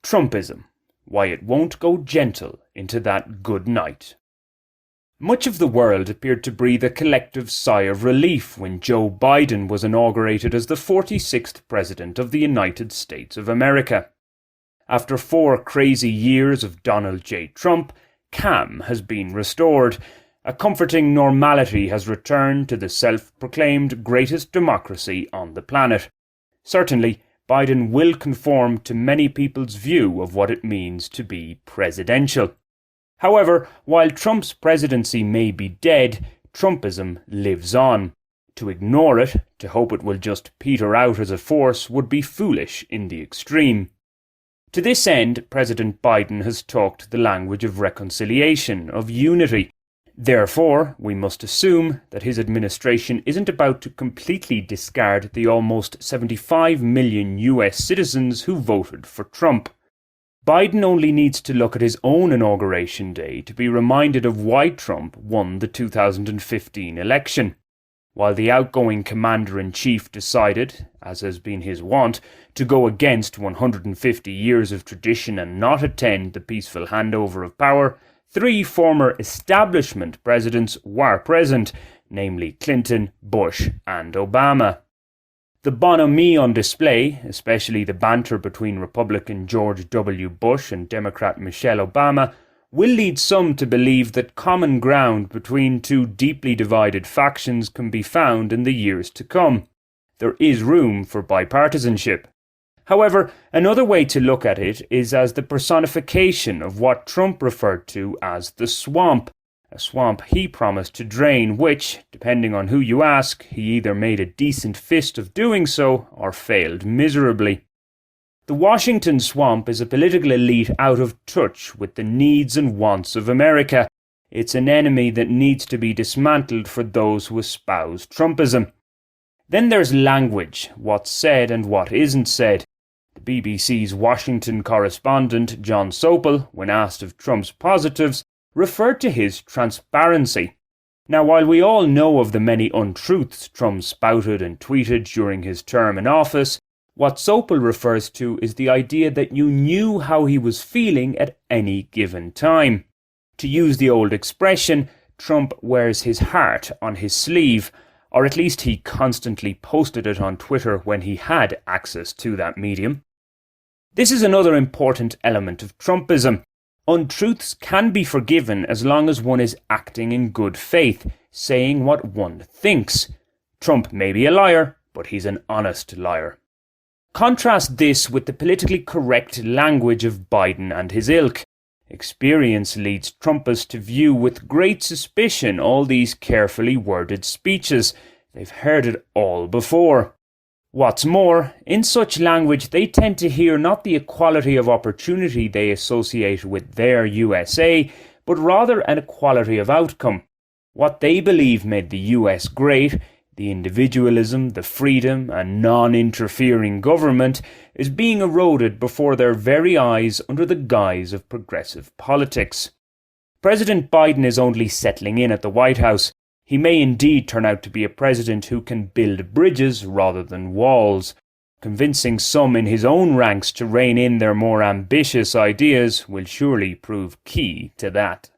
Trumpism, why it won't go gentle into that good night. Much of the world appeared to breathe a collective sigh of relief when Joe Biden was inaugurated as the 46th President of the United States of America. After 4 crazy years of Donald J. Trump, calm has been restored. A comforting normality has returned to the self-proclaimed greatest democracy on the planet. Certainly, Biden will conform to many people's view of what it means to be presidential. However, while Trump's presidency may be dead, Trumpism lives on. To ignore it, to hope it will just peter out as a force, would be foolish in the extreme. To this end, President Biden has talked the language of reconciliation, of unity. Therefore, we must assume that his administration isn't about to completely discard the almost 75 million US citizens who voted for Trump. Biden only needs to look at his own inauguration day to be reminded of why Trump won the 2015 election. While the outgoing commander-in-chief decided, as has been his wont, to go against 150 years of tradition and not attend the peaceful handover of power, 3 former establishment presidents were present, namely Clinton, Bush and Obama. The bonhomie on display, especially the banter between Republican George W. Bush and Democrat Michelle Obama, will lead some to believe that common ground between 2 deeply divided factions can be found in the years to come. There is room for bipartisanship. However, another way to look at it is as the personification of what Trump referred to as the swamp, a swamp he promised to drain which, depending on who you ask, he either made a decent fist of doing so or failed miserably. The Washington swamp is a political elite out of touch with the needs and wants of America. It's an enemy that needs to be dismantled for those who espouse Trumpism. Then there's language, what's said and what isn't said. The BBC's Washington correspondent, John Sopel, when asked of Trump's positives, referred to his transparency. Now, while we all know of the many untruths Trump spouted and tweeted during his term in office, what Sopel refers to is the idea that you knew how he was feeling at any given time. To use the old expression, Trump wears his heart on his sleeve, or at least he constantly posted it on Twitter when he had access to that medium. This is another important element of Trumpism. Untruths can be forgiven as long as one is acting in good faith, saying what one thinks. Trump may be a liar, but he's an honest liar. Contrast this with the politically correct language of Biden and his ilk. Experience leads Trumpists to view with great suspicion all these carefully worded speeches. They've heard it all before. What's more, in such language they tend to hear not the equality of opportunity they associate with their USA, but rather an equality of outcome. What they believe made the US great, the individualism, the freedom and non-interfering government, is being eroded before their very eyes under the guise of progressive politics. President Biden is only settling in at the White House. He may indeed turn out to be a president who can build bridges rather than walls. Convincing some in his own ranks to rein in their more ambitious ideas will surely prove key to that.